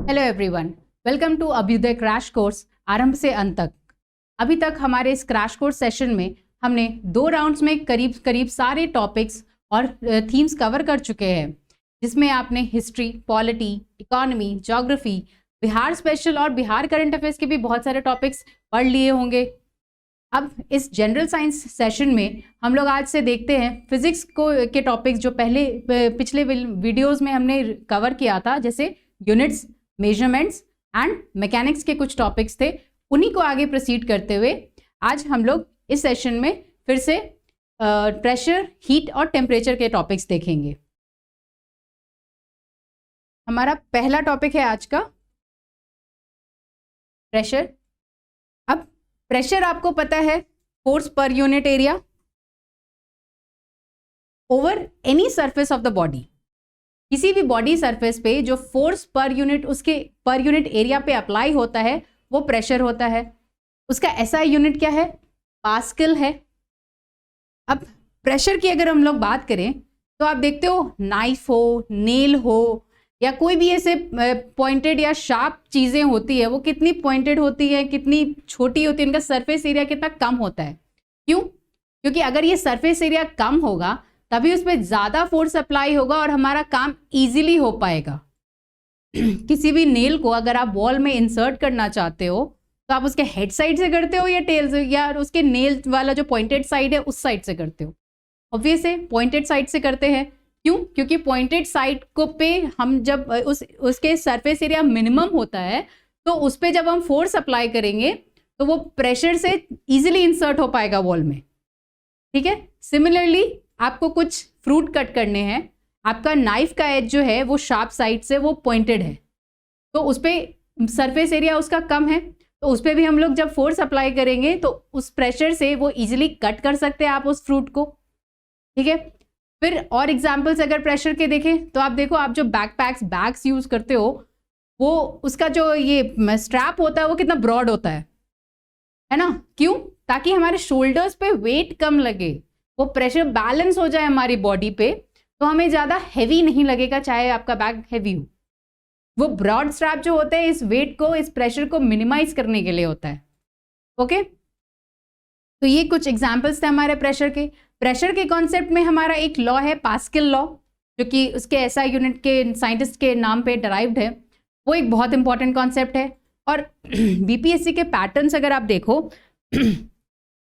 Hello everyone, welcome to Abhyudaya crash course आरंभ से अंत तक। अभी तक हमारे इस क्रैश कोर्स सेशन में हमने 2 राउंड्स में करीब सारे टॉपिक्स और थीम्स कवर कर चुके हैं, जिसमें आपने history, polity, economy, geography, Bihar special और बिहार करंट अफेयर्स के भी बहुत सारे टॉपिक्स पढ़ लिए होंगे। अब इस जनरल साइंस सेशन में हम लोग आज से देखते हैं फिजिक्स के टॉपिक्स जो पिछले वीडियोस में हमने कवर किया था, जैसे यूनिट्स, मेजरमेंट्स एंड मैकेनिक्स के कुछ टॉपिक्स थे। उन्हीं को आगे प्रोसीड करते हुए आज हम लोग इस सेशन में फिर से प्रेशर, हीट और टेम्परेचर के टॉपिक्स देखेंगे। हमारा पहला टॉपिक है आज का प्रेशर। अब प्रेशर आपको पता है, force per unit area over any surface of the body. किसी भी बॉडी सरफेस पे जो फोर्स पर यूनिट उसके पर यूनिट एरिया पे अप्लाई होता है वो प्रेशर होता है। उसका एसआई यूनिट क्या है? पास्कल है। अब प्रेशर की अगर हम लोग बात करें तो आप देखते हो नाइफ हो, नेल हो या कोई भी ऐसे पॉइंटेड या शार्प चीज़ें होती है, वो कितनी पॉइंटेड होती है, कितनी छोटी होती है, उनका सरफेस एरिया कितना कम होता है। क्यों? क्योंकि अगर ये सरफेस एरिया कम होगा तभी उस पर ज़्यादा फोर्स अप्लाई होगा और हमारा काम इजीली हो पाएगा। किसी भी नेल को अगर आप वॉल में इंसर्ट करना चाहते हो तो आप उसके हेड साइड से करते हो या टेल से, या उसके नेल वाला जो पॉइंटेड साइड है उस साइड से करते हो? ऑब्वियस है, पॉइंटेड साइड से करते हैं। क्यों? क्योंकि पॉइंटेड साइड को पे हम जब उसके सरफेस एरिया मिनिमम होता है तो उस पर जब हम फोर्स अप्लाई करेंगे तो वो प्रेशर से इजीली इंसर्ट हो पाएगा वॉल में। ठीक है। सिमिलरली आपको कुछ फ्रूट कट करने हैं, आपका नाइफ का एज जो है वो शार्प साइड से वो पॉइंटेड है, तो उस पर सरफेस एरिया उसका कम है, तो उस पर भी हम लोग जब फोर्स अप्लाई करेंगे तो उस प्रेशर से वो इजीली कट कर सकते हैं आप उस फ्रूट को। ठीक है। फिर और एग्जाम्पल्स अगर प्रेशर के देखें तो आप देखो, आप जो बैग्स यूज करते हो वो उसका जो ये स्ट्रैप होता है वो कितना ब्रॉड होता है ना? क्यों? ताकि हमारे शोल्डर्स पे वेट कम लगे, वो प्रेशर बैलेंस हो जाए हमारी बॉडी पे, तो हमें ज़्यादा हैवी नहीं लगेगा चाहे आपका बैग हैवी हो। वो ब्रॉड स्ट्रैप जो होता है इस वेट को, इस प्रेशर को मिनिमाइज करने के लिए होता है। ओके, तो ये कुछ एग्जाम्पल्स थे हमारे प्रेशर के। प्रेशर के कॉन्सेप्ट में हमारा एक लॉ है, पास्कल लॉ, जो कि उसके एसआई यूनिट के साइंटिस्ट के नाम पे डराइव्ड है। वो एक बहुत इंपॉर्टेंट कॉन्सेप्ट है। और बीपीएससी के पैटर्न्स अगर आप देखो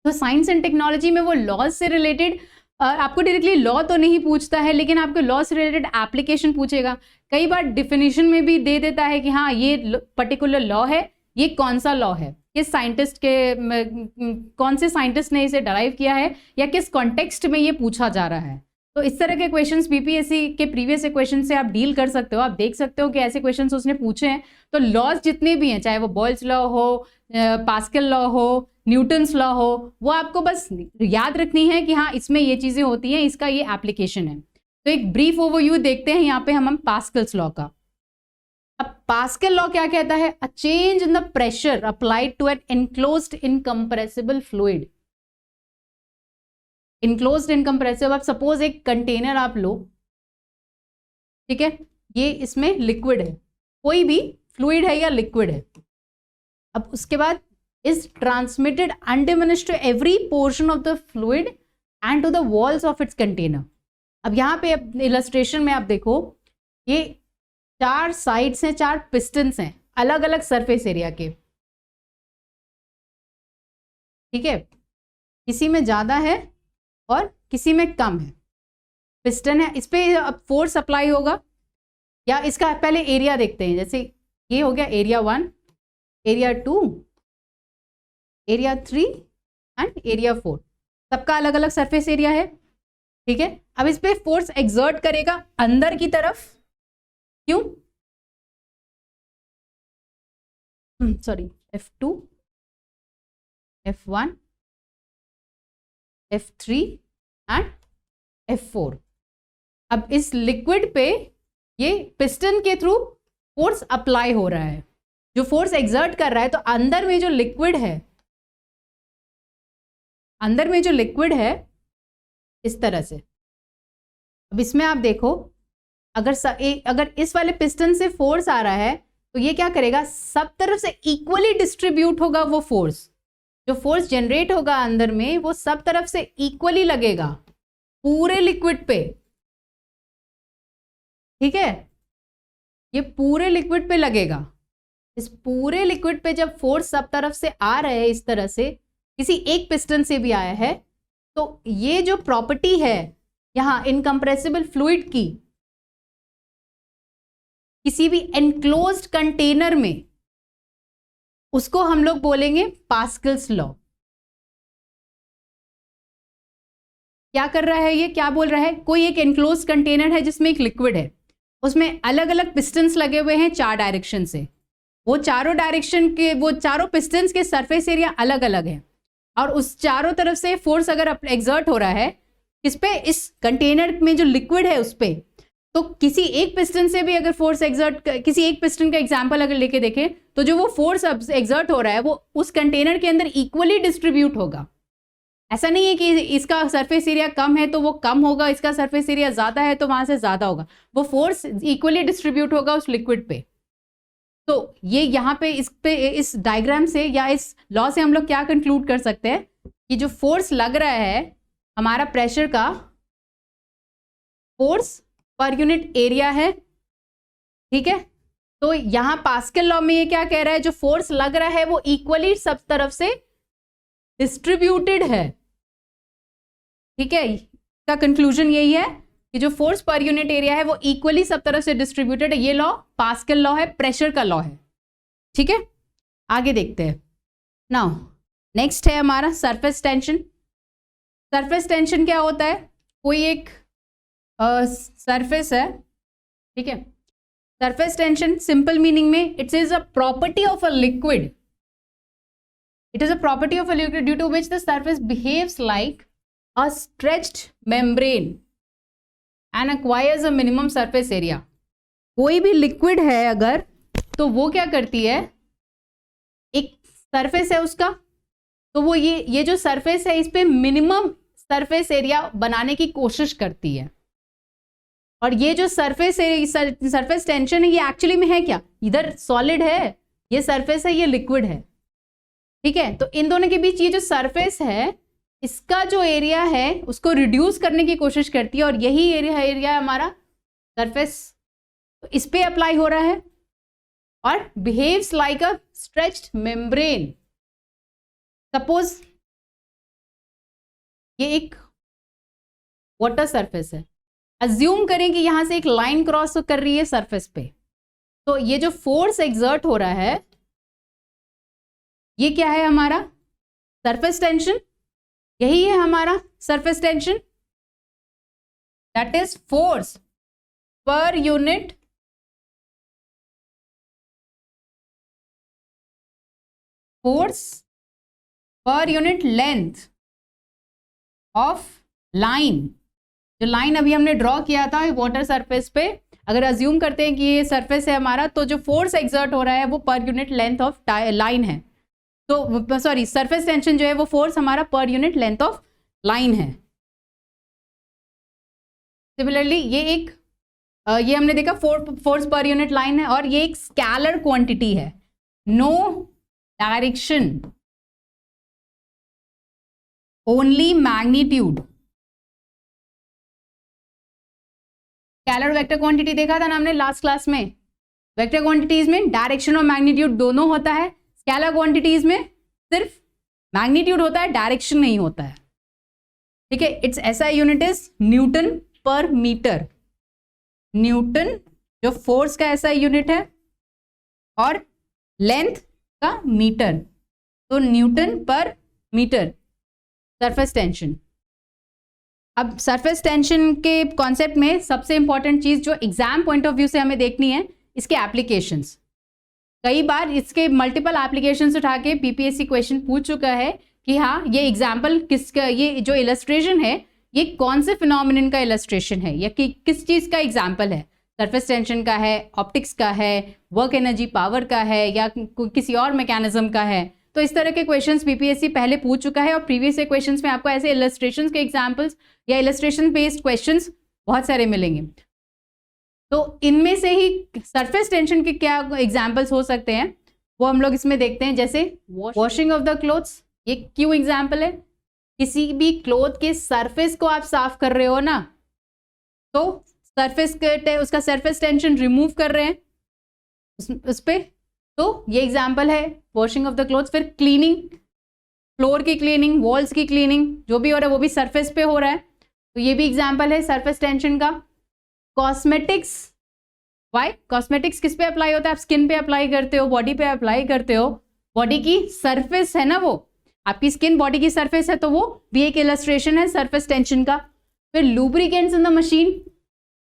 तो साइंस एंड टेक्नोलॉजी में वो लॉज से रिलेटेड आपको डायरेक्टली लॉ तो नहीं पूछता है, लेकिन आपको लॉ से रिलेटेड एप्लीकेशन पूछेगा। कई बार डिफिनीशन में भी दे देता है कि हाँ ये पर्टिकुलर लॉ है, ये कौन सा लॉ है, किस साइंटिस्ट के कौन से साइंटिस्ट ने इसे डराइव किया है या किस कॉन्टेक्स्ट में ये पूछा जा रहा है। तो इस तरह के क्वेश्चंस बीपीएससी के प्रीवियस क्वेश्चन से आप डील कर सकते हो। आप देख सकते हो कि ऐसे क्वेश्चंस उसने पूछे हैं। तो लॉज जितने भी हैं, चाहे वो बॉयल्स लॉ हो, पास्कल लॉ हो, न्यूटन्स लॉ हो, वो आपको बस याद रखनी है कि हाँ इसमें ये चीज़ें होती हैं, इसका ये एप्लीकेशन है। तो एक ब्रीफ ओवरव्यू देखते हैं यहाँ पे हम पास्कल्स लॉ का। अब पास्कल लॉ क्या कहता है? A change in the pressure applied to an enclosed incompressible fluid. Enclosed incompressible, अब सपोज एक कंटेनर आप लो, ठीक है, ये इसमें लिक्विड है, कोई भी फ्लूइड है या लिक्विड है। अब उसके बाद is transmitted undiminished to every portion of the fluid and to the walls of its container. अब यहाँ पे इलस्ट्रेशन में आप देखो, ये 4 साइड्स हैं, 4 पिस्टन्स हैं अलग अलग सरफेस एरिया के। ठीक है, किसी में ज़्यादा है और किसी में कम है। पिस्टन है, इस पे अब फोर्स अप्लाई होगा, या इसका पहले एरिया देखते हैं। जैसे ये हो गया area 1, area 2, area 3 and area 4, सबका अलग अलग सरफेस एरिया है। ठीक है। अब इस पे फोर्स एक्सर्ट करेगा अंदर की तरफ। क्यों? Sorry, F2, F1, F3 and F4। अब इस लिक्विड पे ये पिस्टन के थ्रू फोर्स अप्लाई हो रहा है, जो फोर्स एक्सर्ट कर रहा है। तो अंदर में जो लिक्विड है इस तरह से। अब इसमें आप देखो, अगर इस वाले पिस्टन से फोर्स आ रहा है तो ये क्या करेगा, सब तरफ से इक्वली डिस्ट्रीब्यूट होगा वो फोर्स, जो फोर्स जनरेट होगा अंदर में वो सब तरफ से इक्वली लगेगा पूरे लिक्विड पे, ठीक है, ये पूरे लिक्विड पे लगेगा। इस पूरे लिक्विड पे जब फोर्स सब तरफ से आ रहा है, इस तरह से किसी एक पिस्टन से भी आया है, तो ये जो प्रॉपर्टी है यहां इनकम्प्रेसिबल फ्लूइड की, किसी भी एनक्लोज्ड कंटेनर में, उसको हम लोग बोलेंगे पास्कल्स लॉ। क्या कर रहा है ये, क्या बोल रहा है, कोई एक एनक्लोज्ड कंटेनर है जिसमें एक लिक्विड है, उसमें अलग अलग पिस्टन्स लगे हुए हैं 4 डायरेक्शन से, वो चारों डायरेक्शन के, वो चारों पिस्टन्स के सरफेस एरिया अलग अलग है, और उस चारों तरफ से फोर्स अगर एग्जर्ट हो रहा है किस पे, इस कंटेनर में जो लिक्विड है उस पे, तो किसी एक पिस्टन से भी अगर फोर्स एग्जर्ट, किसी एक पिस्टन का एग्जांपल अगर लेके देखें तो जो वो फोर्स एग्जर्ट हो रहा है वो उस कंटेनर के अंदर इक्वली डिस्ट्रीब्यूट होगा। ऐसा नहीं है कि इसका सरफेस एरिया कम है तो वो कम होगा, इसका सरफेस एरिया ज्यादा है तो वहां से ज्यादा होगा, वो फोर्स इक्वली डिस्ट्रीब्यूट होगा उस लिक्विड पे। तो ये यहाँ पे इस डायग्राम से या इस लॉ से हम लोग क्या कंक्लूड कर सकते हैं कि जो फोर्स लग रहा है हमारा प्रेशर का, फोर्स पर यूनिट एरिया है, ठीक है। तो यहां पास्कल लॉ में ये क्या कह रहा है, जो फोर्स लग रहा है वो इक्वली सब तरफ से डिस्ट्रीब्यूटेड है, ठीक है। इसका कंक्लूजन यही है कि जो फोर्स पर यूनिट एरिया है वो इक्वली सब तरफ से डिस्ट्रीब्यूटेड है। ये लॉ पास्कल लॉ है, प्रेशर का लॉ है, ठीक है। आगे देखते हैं। नाउ नेक्स्ट है हमारा सरफेस टेंशन। सरफेस टेंशन क्या होता है, कोई एक सरफेस है, ठीक है। सरफेस टेंशन सिंपल मीनिंग में it is a property of a liquid, it is a property of a liquid due to which the surface behaves like a stretched membrane and acquires a minimum surface area. कोई भी liquid है अगर, तो वो क्या करती है, एक सरफेस है उसका, तो वो ये जो सरफेस है इस पे मिनिमम सरफेस एरिया बनाने की कोशिश करती है। और ये जो सरफेस टेंशन है ये एक्चुअली में है क्या, इधर सॉलिड है, ये सरफेस है, ये लिक्विड है, ठीक है। तो इन दोनों के बीच ये जो सरफेस है इसका जो एरिया है उसको रिड्यूस करने की कोशिश करती है, और यही एरिया हमारा सरफेस, तो इस पे अप्लाई हो रहा है और behaves like a stretched membrane. Suppose ये एक वाटर सरफेस है, अज्यूम करें कि यहां से एक लाइन क्रॉस कर रही है सरफेस पे, तो ये जो फोर्स एग्जर्ट हो रहा है ये क्या है, हमारा सरफेस टेंशन, यही है हमारा surface tension, that is force per unit length of line. जो लाइन अभी हमने ड्रॉ किया था वाटर सरफेस पे, अगर अज्यूम करते हैं कि ये सरफेस है हमारा, तो जो फोर्स एक्सर्ट हो रहा है वो per unit length of line है, तो सॉरी सरफेस टेंशन जो है वो फोर्स हमारा per unit length of line है। सिमिलरली ये हमने देखा फोर्स पर यूनिट लाइन है, और ये एक स्केलर क्वांटिटी है, no direction only magnitude. Scalar vector quantity देखा था ना हमने लास्ट क्लास में, वेक्टर क्वांटिटीज में डायरेक्शन और मैग्नीट्यूड दोनों होता है, स्केलर क्वांटिटीज में सिर्फ मैग्नीट्यूड होता है, डायरेक्शन नहीं होता है, ठीक है। It's SI unit is Newton पर मीटर, न्यूटन जो फोर्स का एसआई यूनिट है और लेंथ का मीटर, तो न्यूटन पर मीटर सरफेस टेंशन। अब सरफेस टेंशन के कॉन्सेप्ट में सबसे इंपॉर्टेंट चीज जो एग्जाम पॉइंट ऑफ व्यू से हमें देखनी है, इसके एप्लीकेशंस। कई बार इसके मल्टीपल एप्लीकेशंस उठा के पीपीएससी क्वेश्चन पूछ चुका है कि हाँ ये एग्जाम्पल किसका, ये जो इलस्ट्रेशन है ये कौन से फिनोमिनन का इलस्ट्रेशन है या किस चीज का एग्जाम्पल है, सरफेस टेंशन का है, ऑप्टिक्स का है, वर्क एनर्जी पावर का है, या किसी और मैकेनिज्म का है। तो इस तरह के क्वेश्चंस पीपीएससी पहले पूछ चुका है, और प्रीवियस क्वेश्चंस में आपको ऐसे इलस्ट्रेशंस के एग्जांपल्स या इलस्ट्रेशन बेस्ड क्वेश्चंस बहुत सारे मिलेंगे। तो इनमें से ही सरफेस टेंशन के क्या एग्जाम्पल्स हो सकते हैं वो हम लोग इसमें देखते हैं, जैसे वॉशिंग ऑफ द क्लोथ्स, ये क्यों एग्जाम्पल है? किसी भी क्लोथ के सरफेस को आप साफ कर रहे हो ना, तो सरफेस के उसका सरफेस टेंशन रिमूव कर रहे हैं उस पे, तो ये एग्जाम्पल है वॉशिंग ऑफ द क्लोथ्स। फिर क्लीनिंग, फ्लोर की क्लीनिंग, वॉल्स की क्लीनिंग, जो भी हो रहा है वो भी सरफेस पे हो रहा है, तो ये भी एग्जाम्पल है सरफेस टेंशन का। कॉस्मेटिक्स, वाई कॉस्मेटिक्स किस पे अप्लाई होता है? आप स्किन पे अप्लाई करते हो, बॉडी पे अप्लाई करते हो, बॉडी की सरफेस है ना, वो आपकी स्किन बॉडी की सरफेस है, तो वो भी एक इलस्ट्रेशन है सरफेस टेंशन का। फिर लुब्रिकेंट्स इन द मशीन,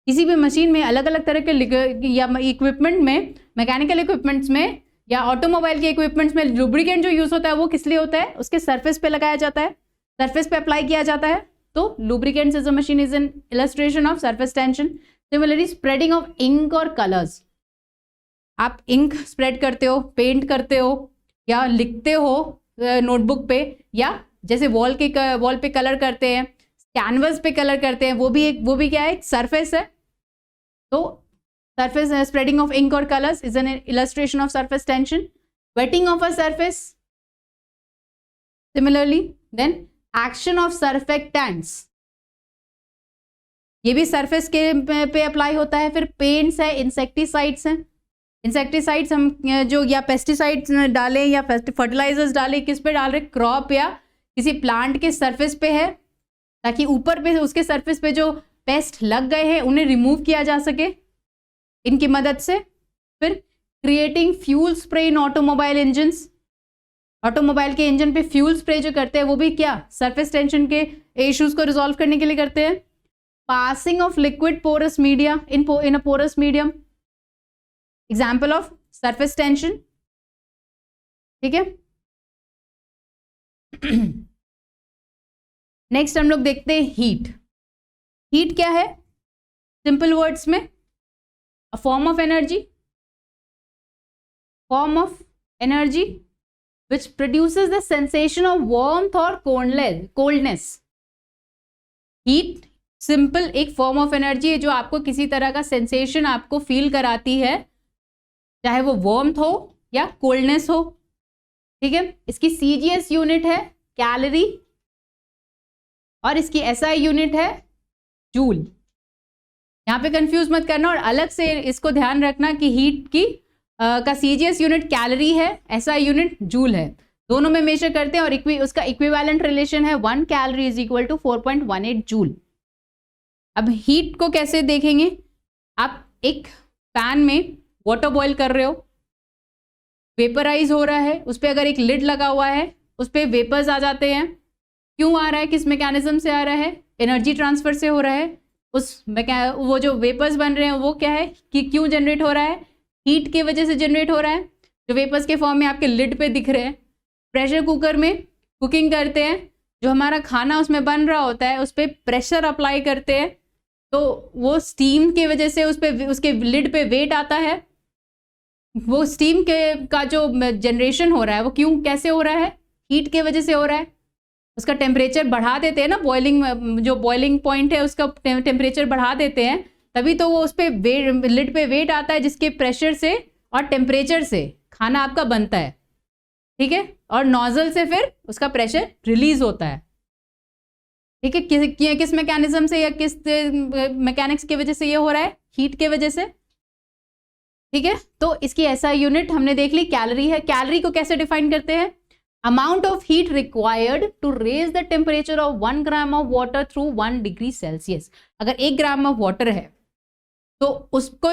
किसी भी मशीन में अलग अलग तरह के या इक्विपमेंट में, मैकेनिकल इक्विपमेंट्स में या ऑटोमोबाइल के इक्विपमेंट्स में लुब्रिकेंट जो यूज होता है वो किस लिए होता है? उसके सरफेस पे लगाया जाता है, सरफेस पे अप्लाई किया जाता है, तो lubricants is a machine is an illustration of surface tension. Similarly spreading of ink और कलर्स, आप इंक स्प्रेड करते हो, पेंट करते हो या लिखते हो नोटबुक पे, या जैसे वॉल पे कलर करते हैं, कैनवस पे कलर करते हैं, वो भी क्या है? एक सरफेस है। तो सरफेस स्प्रेडिंग ऑफ इंक और colours is an illustration of surface tension. Wetting of a surface, similarly then action of surfactants, ये भी सरफेस के पे अप्लाई होता है। फिर पेंट्स है, इंसेक्टिसाइड्स हैं, इंसेक्टिसाइड्स हम जो या पेस्टिसाइड्स डालें या फर्टिलाइजर्स डालें, किस पे डाल रहे? क्रॉप या किसी प्लांट के सरफेस पे है, ताकि ऊपर पे उसके सरफेस पे जो पेस्ट लग गए हैं उन्हें रिमूव किया जा सके इनकी मदद से। फिर creating fuel spray in automobile engines, automobile के इंजन पे फ्यूल स्प्रे जो करते हैं वो भी क्या? सरफेस टेंशन के इश्यूज को रिजॉल्व करने के लिए करते हैं। Passing of liquid porous media in a porous medium, example of surface tension, ठीक है। नेक्स्ट हम लोग देखते हैं हीट। हीट क्या है? सिंपल वर्ड्स में a form of energy which produces the sensation of warmth or coldness. Heat simple एक फॉर्म ऑफ एनर्जी है जो आपको किसी तरह का सेंसेशन आपको फील कराती है, चाहे वो वार्मथ हो या कोल्डनेस हो, ठीक है। इसकी सीजीएस यूनिट है कैलोरी और इसकी एसआई यूनिट है जूल। यहाँ पे कंफ्यूज मत करना और अलग से इसको ध्यान रखना कि हीट की का सीजीएस यूनिट कैलोरी है, एसआई यूनिट जूल है, दोनों में मेजर करते हैं और उसका इक्विवेलेंट रिलेशन है 1 calorie is equal to 4.18 joule. अब हीट को कैसे देखेंगे? आप एक पैन में वाटर बॉईल कर रहे हो, वेपराइज हो रहा है, उस पर अगर एक लिड लगा हुआ है उस पर वेपर्स आ जाते हैं। क्यों आ रहा है? किस मैकेनिज्म से आ रहा है? एनर्जी ट्रांसफर से हो रहा है। वो जो वेपर्स बन रहे हैं वो क्या है कि क्यों जनरेट हो रहा है? हीट की वजह से जनरेट हो रहा है, जो वेपर्स के फॉर्म में आपके लिड पे दिख रहे हैं। प्रेशर कुकर में कुकिंग करते हैं, जो हमारा खाना उसमें बन रहा होता है उस पर प्रेशर अप्लाई करते हैं, तो वो स्टीम की वजह से उस पर उसके लिड पे वेट आता है। वो स्टीम का जो जनरेशन हो रहा है वो क्यों कैसे हो रहा है? हीट की वजह से हो रहा है। उसका टेम्परेचर बढ़ा देते हैं ना, जो बॉइलिंग पॉइंट है उसका टेम्परेचर बढ़ा देते हैं, तभी तो वो उस पर लिड पे वेट आता है, जिसके प्रेशर से और टेम्परेचर से खाना आपका बनता है, ठीक है। और नोजल से फिर उसका प्रेशर रिलीज होता है, ठीक है। किस मैकेनिज्म से या किस मैकेनिक्स की वजह से ये हो रहा है? हीट के वजह से, ठीक है। तो इसकी ऐसा यूनिट हमने देख ली कैलोरी है। कैलोरी को कैसे डिफाइन करते हैं? Amount of heat required to raise the temperature of 1 gram of water through 1 degree Celsius. अगर 1 ग्राम ऑफ वाटर है तो उसको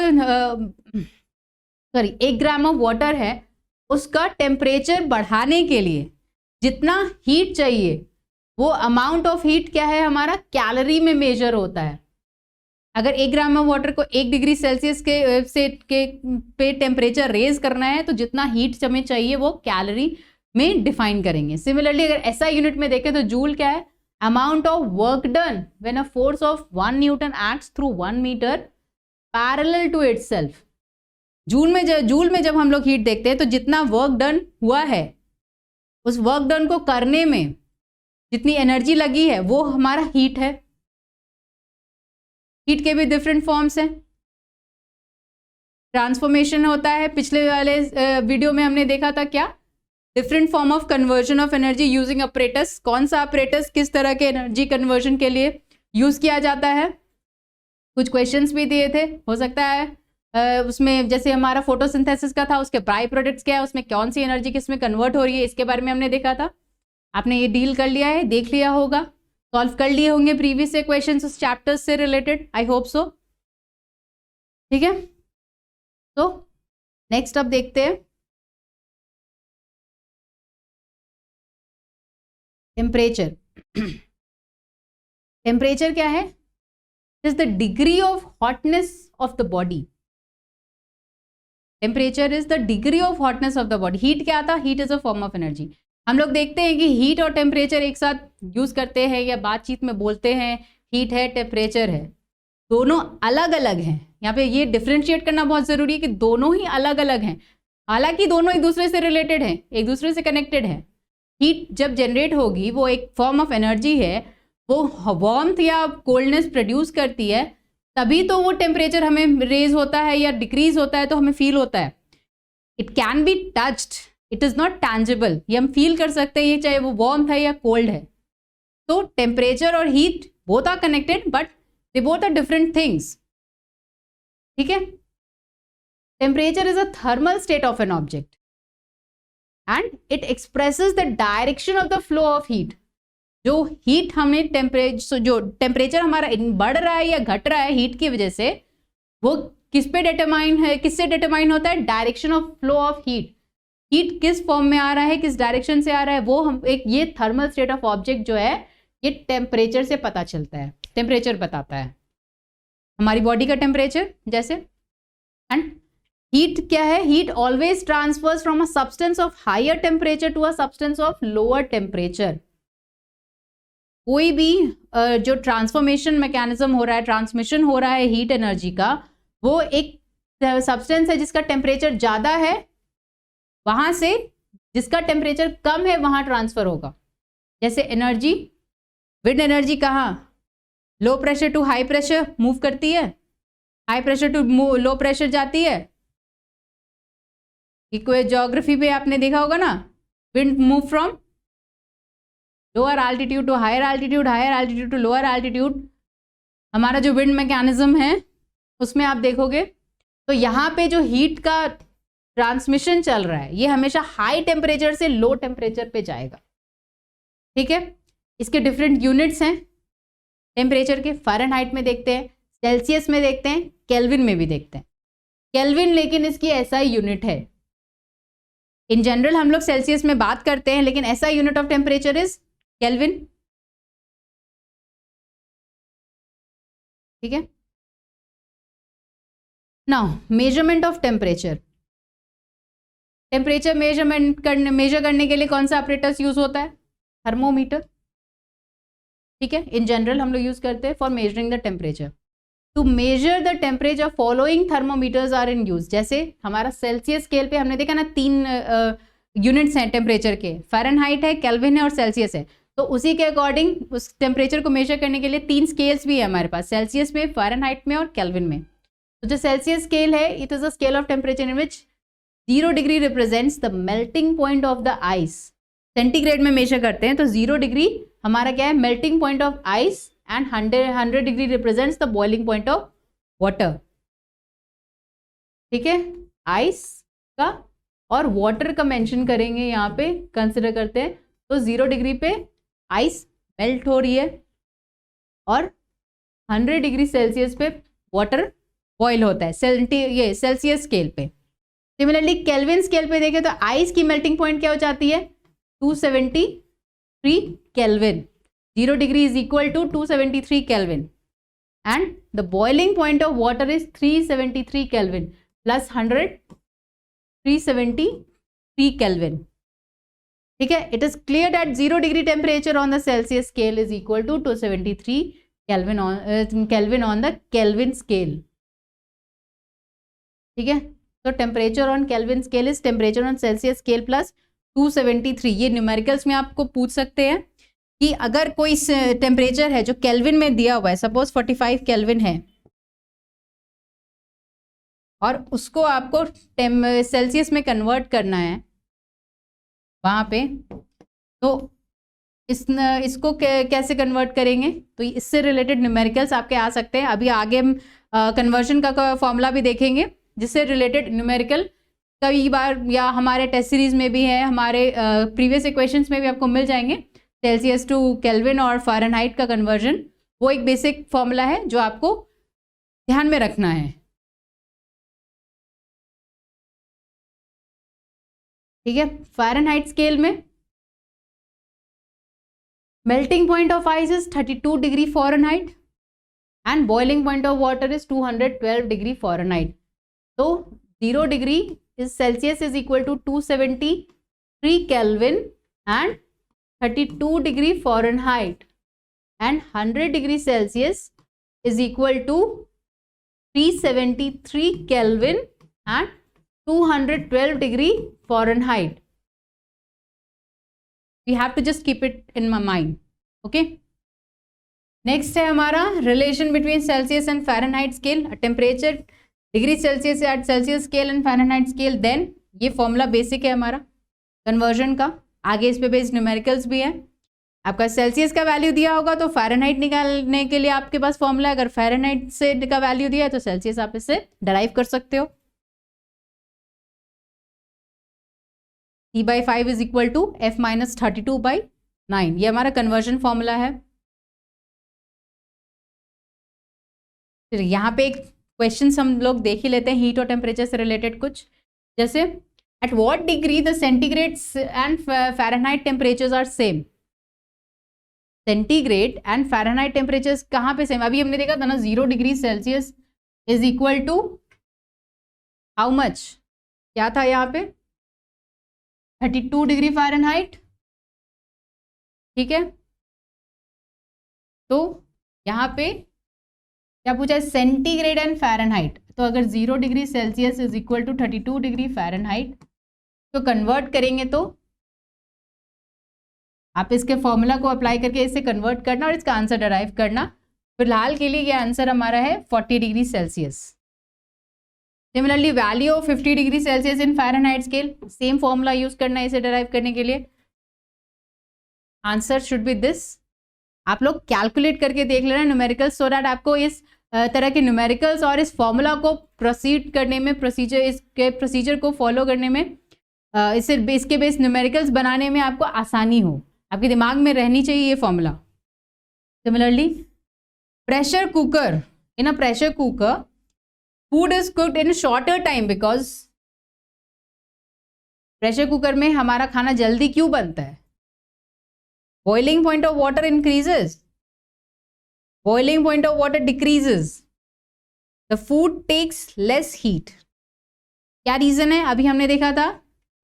1 ग्राम ऑफ वाटर है, उसका टेम्परेचर बढ़ाने के लिए जितना हीट चाहिए वो अमाउंट ऑफ हीट क्या है हमारा? कैलोरी में मेजर होता है। अगर 1 ग्राम ऑफ वाटर को 1 डिग्री सेल्सियस पे टेम्परेचर रेज करना है तो जितना हीट हमें चाहिए वो कैलोरी में डिफाइन करेंगे। सिमिलरली अगर ऐसा यूनिट में देखें तो जूल क्या है? Amount of work done when a force of 1 newton acts through 1 metre parallel to itself. Joule में जब हम लोग हीट देखते हैं तो जितना वर्क डन हुआ है, उस वर्क डन को करने में जितनी एनर्जी लगी है वो हमारा हीट है। हीट के भी डिफरेंट फॉर्म्स हैं, ट्रांसफॉर्मेशन होता है, पिछले वाले वीडियो में हमने देखा था क्या, different form of conversion of energy using apparatus. कौन सा अपरेटस किस तरह के एनर्जी कन्वर्जन के लिए यूज किया जाता है, कुछ क्वेश्चंस भी दिए थे, हो सकता है उसमें जैसे हमारा फोटोसिंथेसिस का था, उसके बाई प्रोडक्ट्स क्या है, उसमें कौन सी एनर्जी किस में कन्वर्ट हो रही है, इसके बारे में हमने देखा था। आपने ये डील कर लिया है, देख लिया होगा, सॉल्व कर लिए होंगे प्रीवियस से क्वेश्चंस उस चैप्टर्स से रिलेटेड, आई होप सो। ठीक है, तो नेक्स्ट अब देखते हैं टेम्परेचर। टेम्परेचर क्या है, is the degree of hotness of the body. Temperature is the degree of hotness of the body. Heat क्या था, heat is a form of energy. हम लोग देखते हैं कि हीट और टेम्परेचर एक साथ यूज करते हैं या बातचीत में बोलते हैं, हीट है टेम्परेचर है, दोनों अलग अलग हैं। यहाँ पे ये डिफ्रेंशिएट करना बहुत जरूरी है कि दोनों ही अलग अलग हैं, हालांकि दोनों एक दूसरे से रिलेटेड हैं, एक दूसरे से कनेक्टेड हैं। हीट जब जनरेट होगी वो एक फॉर्म ऑफ एनर्जी है, वो वार्मथ या कोल्डनेस प्रोड्यूस करती है, तभी तो वो टेम्परेचर हमें रेज होता है या डिक्रीज होता है तो हमें फील होता है। It can be touched, it is not tangible, ये हम फील कर सकते हैं, ये चाहे वो वार्म है या कोल्ड है। तो टेम्परेचर और heat both are connected but they both are different things. ठीक है, temperature is a thermal state of an object and it expresses the direction of the flow of heat. जो heat हमें जो temperature हमारा बढ़ रहा है या घट रहा है हीट की वजह से, वो किस पे डिटरमाइन है, किससे डिटरमाइन होता है, direction of flow of heat. Heat किस फॉर्म में आ रहा है, किस डायरेक्शन से आ रहा है, वो हम एक ये थर्मल स्टेट ऑफ ऑब्जेक्ट जो है ये टेम्परेचर से पता चलता है। टेम्परेचर बताता है हमारी बॉडी का टेम्परेचर जैसे। एंड हीट क्या है, heat always transfers from a substance of higher temperature to a substance of lower temperature. कोई भी जो ट्रांसफॉर्मेशन मैकेनिज्म हो रहा है, ट्रांसमिशन हो रहा है हीट एनर्जी का, वो एक सब्सटेंस है जिसका टेम्परेचर ज़्यादा है, वहाँ से जिसका टेम्परेचर कम है वहाँ ट्रांसफ़र होगा। जैसे एनर्जी, विंड एनर्जी कहाँ, low pressure to high pressure move करती है, high pressure to low pressure जाती है। कोई ज्योग्राफी पे आपने देखा होगा ना, wind move from lower altitude to higher altitude, higher altitude to lower altitude. हमारा जो विंड मैकेनिज्म है उसमें आप देखोगे तो यहाँ पे जो हीट का ट्रांसमिशन चल रहा है ये हमेशा हाई टेम्परेचर से लो टेम्परेचर पे जाएगा। ठीक है, इसके डिफरेंट यूनिट्स हैं टेम्परेचर के, फ़ारेनहाइट में देखते हैं, सेल्सियस में देखते हैं, केल्विन में भी देखते हैं। केल्विन लेकिन इसकी एसआई यूनिट है। इन जनरल हम लोग सेल्सियस में बात करते हैं, लेकिन SI unit of temperature is kelvin. ठीक है, now measurement of temperature. Temperature major करने के लिए कौन सा ऑपरेटर्स यूज होता है, थर्मोमीटर। ठीक है, इन जनरल हम लोग यूज करते हैं for measuring the temperature. To measure the temperature following thermometers are in use. जैसे हमारा सेल्सियस स्केल पे हमने देखा ना 3 यूनिट्स हैं टेम्परेचर के, फ़ारेनहाइट है, केल्विन है और सेल्सियस है। तो उसी के अकॉर्डिंग उस टेम्परेचर को मेजर करने के लिए 3 स्केल्स भी है हमारे पास, सेल्सियस में, फ़ारेनहाइट में और केल्विन में। तो जो सेल्सियस स्केल है, it is a scale of temperature in which 0 degree represents the melting point of the ice. Centigrade में मेजर करते हैं तो 0 डिग्री हमारा क्या है, melting point of ice, and 100 degree represents the boiling point of water. ठीक है, ice का और वाटर का मेंशन करेंगे यहाँ पे, कंसिडर करते हैं तो 0 डिग्री पे आइस मेल्ट हो रही है और 100 डिग्री सेल्सियस पे वाटर बॉयल होता है, ये सेल्सियस स्केल पे। सिमिलरली केल्विन स्केल पे देखें तो आइस की मेल्टिंग पॉइंट क्या हो जाती है, 273 kelvin. 0 degree is equal to 273 kelvin and the boiling point of water is 373 kelvin plus 100, 373 kelvin. ठीक है, it is clear that 0 degree temperature on the Celsius scale is equal to 273 kelvin on the kelvin scale. ठीक है, तो temperature on kelvin scale is temperature on Celsius scale plus 273। ये numericals में आपको पूछ सकते हैं कि अगर कोई टेम्परेचर है जो केल्विन में दिया हुआ है, सपोज 45 केल्विन है, और उसको आपको सेल्सियस में कन्वर्ट करना है वहाँ पे, तो इसको कैसे कन्वर्ट करेंगे? तो इससे रिलेटेड न्यूमेरिकल्स आपके आ सकते हैं। अभी आगे हम कन्वर्जन का फॉर्मूला भी देखेंगे, जिससे रिलेटेड न्यूमेरिकल कई बार या हमारे टेस्ट सीरीज में भी है, हमारे प्रीवियस इक्वेशंस में भी आपको मिल जाएंगे। सेल्सियस टू केल्विन और फ़ारेनहाइट का कन्वर्जन, वो एक बेसिक फॉर्मूला है जो आपको ध्यान में रखना है। ठीक है, फ़ारेनहाइट स्केल में melting point of ice is 32 degree Fahrenheit and boiling point of water is 212 degree Fahrenheit. So 0 degree is Celsius is equal to 273 Kelvin and 32 degree Fahrenheit, and 100 degree Celsius is equal to 373 Kelvin and 212 degree Fahrenheit. We have to just keep it in my mind. Okay. Next है हमारा relation between Celsius and Fahrenheit scale, temperature degree Celsius at Celsius scale and Fahrenheit scale. Then ये formula basic है हमारा conversion का, आगे इस पे based numericals भी है। आपका सेल्सियस का वैल्यू दिया होगा तो फ़ारेनहाइट निकालने के लिए आपके पास फॉर्मूला है। अगर फ़ारेनहाइट से का वैल्यू दिया है तो सेल्सियस आप इससे डराइव कर सकते हो। T/5 is equal to F minus 32/9, ये हमारा कन्वर्जन फॉर्मूला है। फिर यहाँ पे एक क्वेश्चन हम लोग देख ही लेते हैं हीट और टेम्परेचर से रिलेटेड कुछ, जैसे at what degree the centigrade and Fahrenheit temperatures are same. Centigrade and Fahrenheit temperatures कहाँ पे सेम? अभी हमने देखा था ना 0 degree Celsius is equal to how much, क्या था यहाँ पे 32 डिग्री फ़ारेनहाइट। ठीक है, तो यहाँ पे क्या पूछा है? Centigrade and Fahrenheit. तो अगर 0 degree Celsius is equal to 32 degree Fahrenheit तो कन्वर्ट करेंगे तो आप इसके फॉर्मूला को अप्लाई करके इसे कन्वर्ट करना और इसका आंसर डराइव करना। फिलहाल के लिए ये आंसर हमारा है 40 degree Celsius. Similarly value of 50 degree Celsius in Fahrenheit scale, same formula use करना है इसे डराइव करने के लिए। Answer should be this. आप लोग कैलकुलेट करके देख लेना न्यूमेरिकल्स, सो दैट आपको इस तरह के न्यूमेरिकल्स और इस फॉर्मूला को प्रोसीड करने में, इसके प्रोसीजर को फॉलो करने में, इसके बेस न्यूमेरिकल्स बनाने में आपको आसानी हो। आपके दिमाग में रहनी चाहिए ये formula. Similarly pressure cooker, in a pressure cooker food is cooked in shorter time because pressure cooker में हमारा खाना जल्दी क्यों बनता है? Boiling point of water increases, boiling point of water decreases, the food takes less heat. क्या reason है? अभी हमने देखा था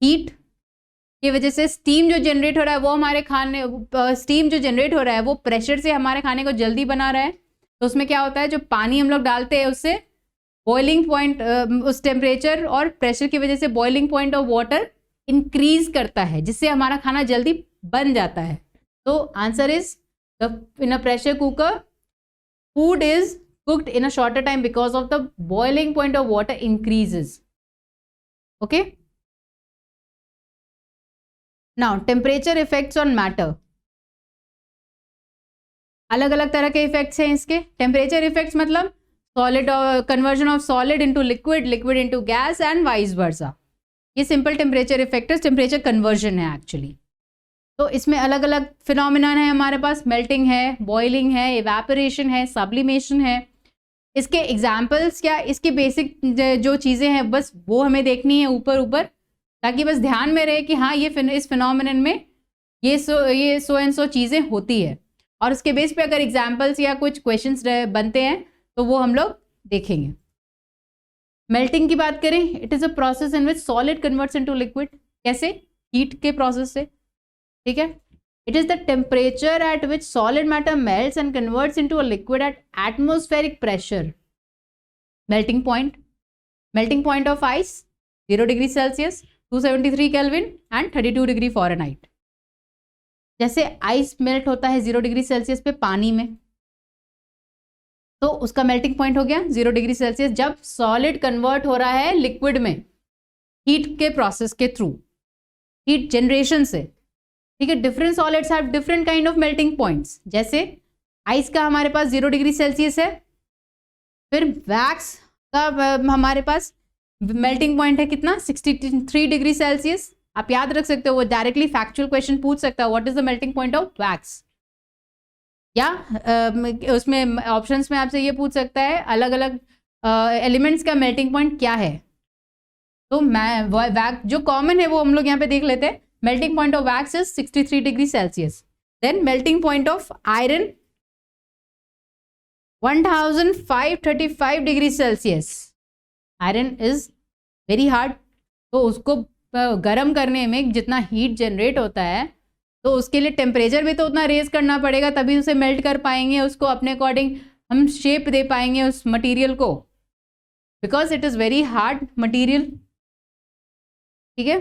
हीट की वजह से स्टीम जो जनरेट हो रहा है वो हमारे खाने, स्टीम जो जनरेट हो रहा है वो प्रेशर से हमारे खाने को जल्दी बना रहा है। तो उसमें क्या होता है, जो पानी हम लोग डालते हैं उससे बॉइलिंग पॉइंट, उस टेम्परेचर और प्रेशर की वजह से boiling point of water increase करता है, जिससे हमारा खाना जल्दी बन जाता है। तो answer is in a pressure cooker food is cooked in a shorter time because of the boiling point of water increases. Okay, now temperature effects on matter. अलग अलग तरह के इफेक्ट्स हैं इसके। टेम्परेचर इफेक्ट्स मतलब solid, conversion of solid into liquid, liquid into gas and vice versa. ये simple temperature effect, temperature conversion है actually. तो इसमें अलग अलग फिनोमिना है हमारे पास, मेल्टिंग है, बॉइलिंग है, इवेपोरेशन है, सब्लिमेशन है। इसके एग्जाम्पल्स क्या, इसके बेसिक जो चीज़ें हैं बस वो हमें देखनी है ऊपर ऊपर, ताकि बस ध्यान में रहे कि हाँ ये इस फिनोमिनन में ये सो एंड सो चीज़ें होती है। और उसके बेस पे अगर एग्जाम्पल्स या कुछ क्वेश्चंस बनते हैं तो वो हम लोग देखेंगे। मेल्टिंग की बात करें, it is a process in which solid converts into liquid. कैसे? हीट के प्रोसेस से। ठीक है, it is the temperature at which solid matter melts and converts into a liquid at atmospheric pressure. Melting point of ice 0 degree Celsius, 273 kelvin and 32 degree Fahrenheit. जैसे ice melt होता है 0 degree Celsius पे पानी में, तो उसका melting point हो गया 0 डिग्री सेल्सियस जब सॉलिड कन्वर्ट हो रहा है लिक्विड में हीट के प्रोसेस के थ्रू, हीट जनरेशन से, ठीक है। Different solids have different kind of melting points. जैसे आइस का हमारे पास 0 डिग्री सेल्सियस है, फिर वैक्स का हमारे पास मेल्टिंग पॉइंट है कितना 63 डिग्री सेल्सियस। आप याद रख सकते हो, वो डायरेक्टली फैक्चुअल क्वेश्चन पूछ सकता है what is the melting point of wax, या उसमें ऑप्शंस में आपसे ये पूछ सकता है अलग अलग एलिमेंट्स का मेल्टिंग पॉइंट क्या है। तो वैक्स जो कॉमन है वो हम लोग यहाँ पे देख लेते हैं। Melting point of wax is 63 degree Celsius. Then melting point of iron 1535 degree Celsius. Iron is very hard, तो उसको गर्म करने में जितना हीट जनरेट होता है तो उसके लिए टेम्परेचर भी तो उतना रेज करना पड़ेगा, तभी उसे मेल्ट कर पाएंगे, उसको अपने अकॉर्डिंग हम शेप दे पाएंगे उस मटेरियल को, because it is very hard material, ठीक है।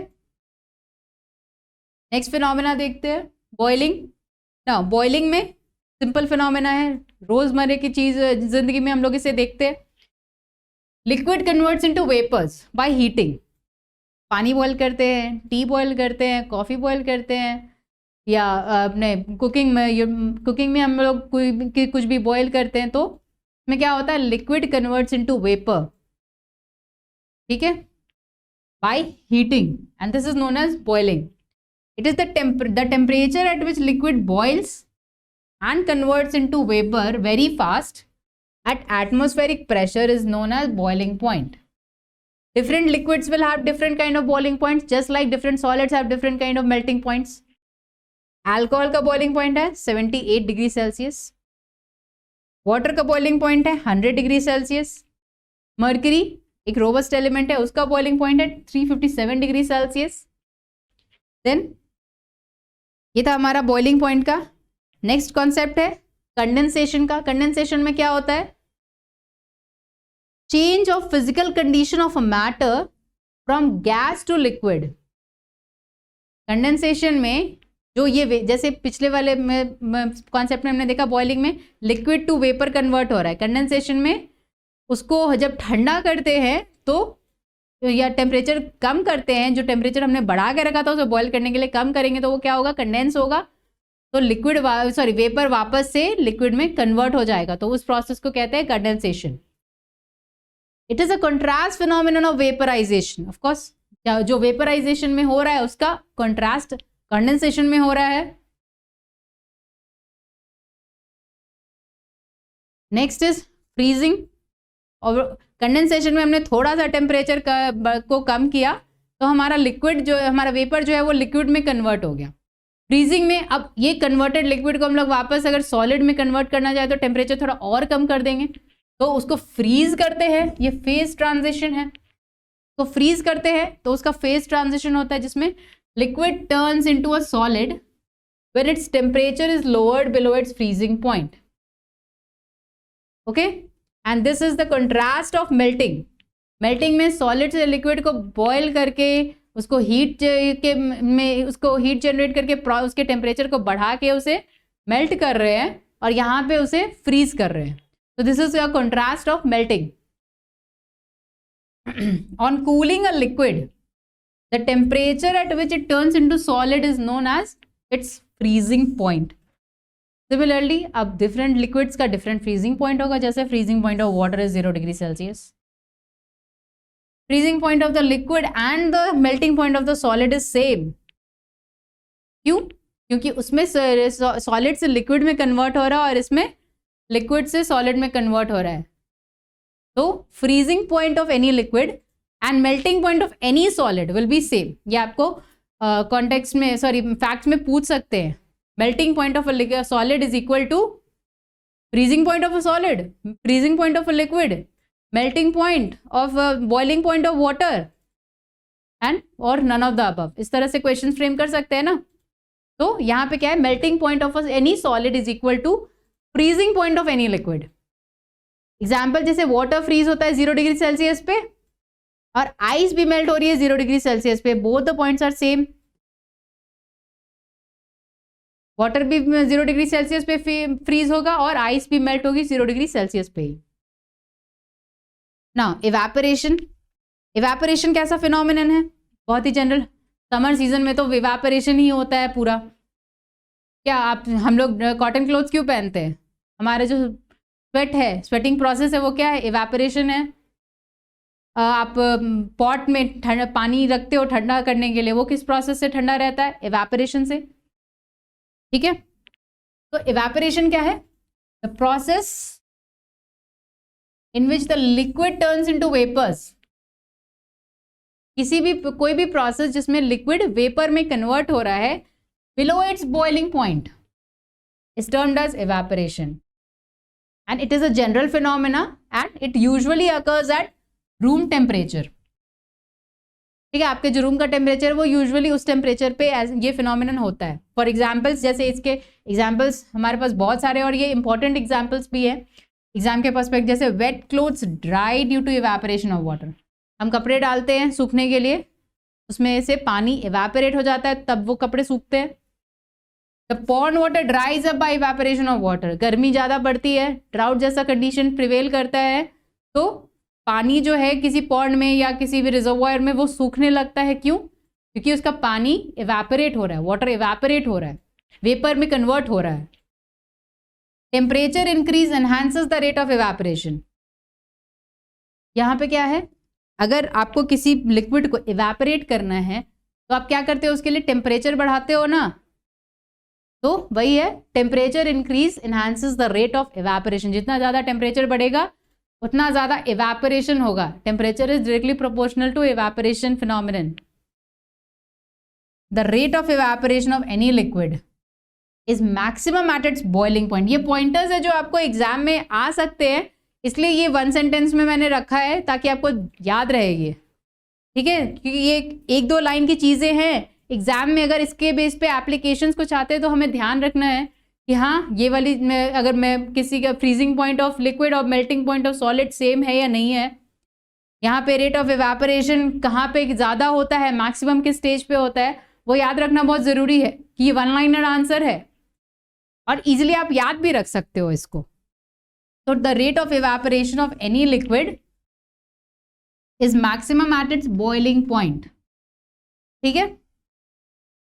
नेक्स्ट फिनोमेना देखते हैं, बॉइलिंग। ना बॉइलिंग में सिंपल फिनोमेना है, रोजमर्रे की चीज जिंदगी में हम लोग इसे देखते हैं। Liquid converts into vapours by heating. पानी बॉयल करते हैं, टी बॉयल करते हैं, कॉफ़ी बॉयल करते हैं, या अपने कुकिंग में हम लोग कुछ भी बॉयल करते हैं, तो इसमें क्या होता है, लिक्विड कन्वर्ट्स इनटू वेपर, ठीक है, by heating, and this is known as boiling. It is the temperature at which liquid boils and converts into vapor very fast at atmospheric pressure is known as boiling point. Different liquids will have different kind of boiling points, just like different solids have different kind of melting points. Alcohol का boiling point है 78 degree Celsius. Water का boiling point है 100 degree Celsius. Mercury एक robust element है, उसका boiling point है 357 degree Celsius. Then ये था हमारा बॉइलिंग पॉइंट का. नेक्स्ट कॉन्सेप्ट है कंडेंसेशन का. कंडेंसेशन में क्या होता है, change of physical condition of a matter from gas to liquid. Condensation में जो ये जैसे पिछले वाले कॉन्सेप्ट में हमने देखा बॉइलिंग में लिक्विड टू वेपर कन्वर्ट हो रहा है, कंडेंसेशन में उसको जब ठंडा करते हैं तो या टेम्परेचर कम करते हैं, जो टेम्परेचर हमने बढ़ा के रखा था उसे बॉयल करने के लिए कम करेंगे तो वो क्या होगा, कंडेंस होगा, तो लिक्विड वेपर वापस से लिक्विड में कन्वर्ट हो जाएगा, तो उस प्रोसेस को कहते हैं condensation. It is a contrast phenomenon of vaporization. Of course जो वेपराइजेशन में हो रहा है उसका कंट्रास्ट कंडेंसेशन में हो रहा है. Next is freezing. और कंडेंसेशन में हमने थोड़ा सा टेम्परेचर को कम किया तो हमारा लिक्विड जो हमारा वेपर जो है वो लिक्विड में कन्वर्ट हो गया. फ्रीजिंग में अब ये कन्वर्टेड लिक्विड को हम लोग वापस अगर सॉलिड में कन्वर्ट करना चाहे तो टेम्परेचर थोड़ा और कम कर देंगे, तो उसको फ्रीज करते हैं. ये फेज ट्रांजिशन है, तो फ्रीज करते हैं तो उसका फेज ट्रांजिशन होता है जिसमें liquid turns into a solid when its temperature is lowered below it's freezing point. Okay, and this is the contrast of melting. Melting में सॉलिड से लिक्विड को बॉयल करके उसको हीट के में उसको हीट जनरेट करके उसके टेम्परेचर को बढ़ा के उसे मेल्ट कर रहे हैं और यहाँ पे उसे फ्रीज कर रहे हैं. तो this is a contrast of melting. On cooling a liquid the temperature at which it turns into solid is known as its freezing point. Similarly अब डिफरेंट लिक्विड्स का डिफरेंट फ्रीजिंग पॉइंट होगा. जैसे freezing point of water is 0 degree Celsius. Freezing point of the liquid and the melting point of the solid is same. क्यों? क्योंकि उसमें solid से liquid में convert हो रहा है और इसमें लिक्विड से सॉलिड में कन्वर्ट हो रहा है. तो freezing point of any liquid and melting point of any solid will be same. ये आपको कॉन्टेक्स्ट में फैक्ट्स में पूछ सकते हैं. Melting point of a solid is equal to freezing point of a solid, freezing point of a liquid, melting point of a boiling point of water, and or none of the above. इस तरह से question frame कर सकते हैं ना. तो यहाँ पे क्या है, melting point of any solid is equal to freezing point of any liquid. Example जैसे वाटर फ्रीज होता है 0 डिग्री सेल्सियस पे और आइस भी मेल्ट हो रही है 0 डिग्री सेल्सियस पे. Both the points are same. Water भी 0 डिग्री सेल्सियस पे फ्रीज होगा और आइस भी मेल्ट होगी 0 डिग्री सेल्सियस पे ही। ना इवेपोरेशन, इवेपोरेशन कैसा फिनोमिनन है? बहुत ही जनरल, समर सीजन में तो इवेपोरेशन ही होता है पूरा। क्या आप हम लोग कॉटन क्लोथ्स क्यों पहनते हैं? हमारे जो स्वेट है, स्वेटिंग प्रोसेस है, वो क्या है? इवेपोरेशन है। आप पॉट में पानी रखते हो ठंडा करने के लिए, वो किस प्रोसेस से ठंडा रहता है? इवेपोरेशन से। ठीक है, तो इवेपोरेशन क्या है? The process in which the liquid turns into vapours. किसी भी कोई भी प्रोसेस जिसमें लिक्विड वेपर में कन्वर्ट हो रहा है below its boiling point is termed as evaporation, and it is a general phenomena and it usually occurs at room temperature. ठीक है, आपके जो रूम का टेम्परेचर वो यूजुअली उस टेम्परेचर पे ये फिनोमिनन होता है। फॉर एग्जाम्पल्स, जैसे इसके एग्जाम्पल्स हमारे पास बहुत सारे और ये इंपॉर्टेंट एग्जाम्पल्स भी है एग्जाम के पर्सपेक्टिव, जैसे wet clothes dry due to evaporation of water. हम कपड़े डालते हैं सूखने के लिए, उसमें से पानी इवेपोरेट हो जाता है, तब वो कपड़े सूखते हैं। The pond water ड्राइज up by evaporation of water. गर्मी ज़्यादा बढ़ती है, ड्राउट जैसा कंडीशन प्रिवेल करता है, तो पानी जो है किसी पॉन्ड में या किसी भी रिजर्वॉयर में वो सूखने लगता है। क्यों? क्योंकि उसका पानी इवेपोरेट हो रहा है, वाटर इवेपोरेट हो रहा है, वेपर में कन्वर्ट हो रहा है। Temperature increase enhances the rate of evaporation. यहाँ पे क्या है? अगर आपको किसी लिक्विड को इवेपोरेट करना है तो आप क्या करते हो? उसके लिए टेम्परेचर बढ़ाते हो ना, तो वही है, temperature increase enhances the rate of evaporation. जितना ज़्यादा टेम्परेचर बढ़ेगा उतना ज़्यादा इवेपोरेशन होगा। Temperature is directly proportional to evaporation phenomenon. The rate of evaporation of any liquid is maximum at its boiling point. ये पॉइंटर्स है जो आपको एग्जाम में आ सकते हैं, इसलिए ये 1 सेंटेंस में मैंने रखा है ताकि आपको याद रहेगी। ठीक है, क्योंकि ये 1-2 लाइन की चीज़ें हैं, एग्जाम में अगर इसके बेस पे एप्लीकेशंस को चाहते हैं तो हमें ध्यान रखना है कि हाँ, ये वाली अगर मैं किसी का फ्रीजिंग पॉइंट ऑफ लिक्विड और melting point of solid same है या नहीं है, यहाँ पे रेट ऑफ इवेपोरेशन कहाँ पे ज़्यादा होता है, मैक्सिमम किस स्टेज पे होता है, वो याद रखना बहुत ज़रूरी है कि ये 1 लाइनर आंसर है और ईजिली आप याद भी रख सकते हो इसको। तो the rate of evaporation of any liquid is maximum at its boiling point. ठीक है,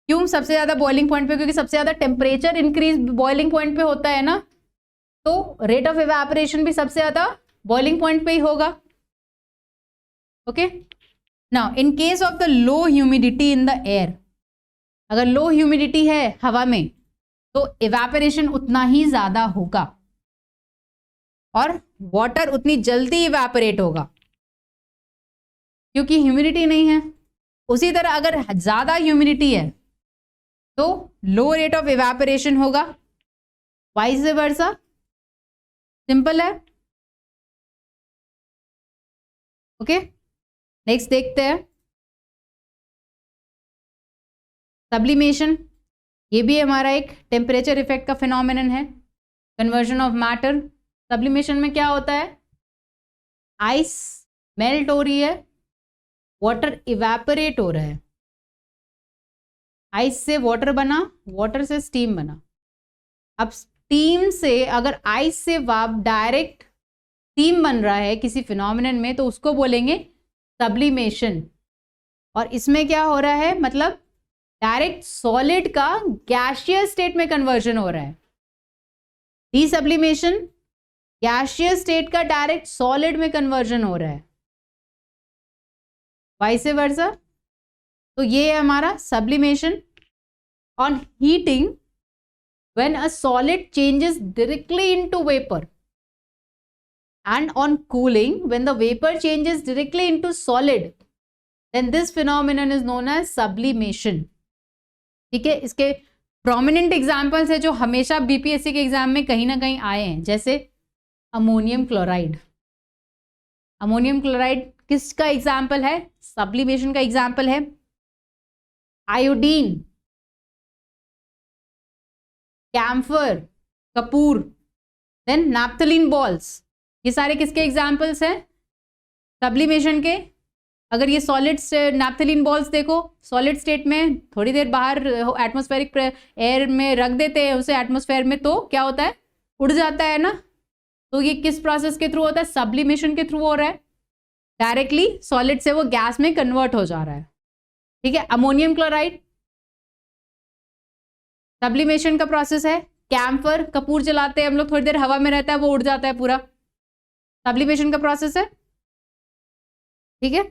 क्यों सबसे ज़्यादा बॉइलिंग पॉइंट पे? क्योंकि सबसे ज़्यादा टेम्परेचर इंक्रीज बॉइलिंग पॉइंट पे होता है ना, तो रेट ऑफ इवेपोरेशन भी सबसे ज़्यादा बॉइलिंग पॉइंट पे ही होगा। Okay, now in case of the low humidity in the air, अगर लो ह्यूमिडिटी है हवा में तो इवेपोरेशन उतना ही ज़्यादा होगा और वाटर उतनी जल्दी इवेपोरेट होगा क्योंकि ह्यूमिडिटी नहीं है। उसी तरह अगर ज़्यादा ह्यूमिडिटी है तो लो रेट ऑफ इवेपोरेशन होगा, वाइस वर्सा। सिंपल है। ओके, नेक्स्ट देखते हैं सब्लिमेशन। ये भी हमारा एक टेम्परेचर इफेक्ट का फिनोमिनन है, कन्वर्जन ऑफ मैटर। सब्लिमेशन में क्या होता है? आइस मेल्ट हो रही है, वाटर इवेपोरेट हो रहा है, आइस से वाटर बना, वाटर से स्टीम बना। अब स्टीम से, अगर आइस से डायरेक्ट स्टीम बन रहा है किसी फिनोमिनन में तो उसको बोलेंगे सब्लिमेशन। और इसमें क्या हो रहा है? मतलब डायरेक्ट सॉलिड का गैसियस स्टेट में कन्वर्जन हो रहा है। डीसब्लिमेशन, गैसियस स्टेट का डायरेक्ट सॉलिड में कन्वर्जन हो रहा है, वाइस वर्सा। तो ये है हमारा sublimation. On heating, when a solid changes directly into vapour, and on cooling, when the vapor changes directly into solid, then this phenomenon is known as sublimation. ठीक है, इसके prominent examples है जो हमेशा बीपीएससी के एग्जाम में कहीं ना कहीं आए हैं, जैसे अमोनियम क्लोराइड। अमोनियम क्लोराइड किसका एग्जाम्पल है? सब्लिमेशन का एग्जाम्पल है। आयोडीन, कैम्फर, कपूर, देन नैप्थलीन बॉल्स, ये सारे किसके एग्जाम्पल्स हैं? सब्लिमेशन के। अगर ये सॉलिड नैप्थलीन बॉल्स देखो, सॉलिड स्टेट में थोड़ी देर बाहर एटमॉस्फेरिक एयर में रख देते हैं उसे एटमॉस्फेयर में, तो क्या होता है, उड़ जाता है ना। तो ये किस प्रोसेस के थ्रू होता है, सब्लिमेशन के थ्रू हो रहा है, डायरेक्टली सॉलिड से वो गैस में कन्वर्ट हो जा रहा है। ठीक है, अमोनियम क्लोराइड सब्लिमेशन का प्रोसेस है। कैम्फर, कपूर जलाते हैं हम लोग, थोड़ी देर हवा में रहता है, वो उड़ जाता है पूरा, सब्लिमेशन का प्रोसेस है। ठीक है,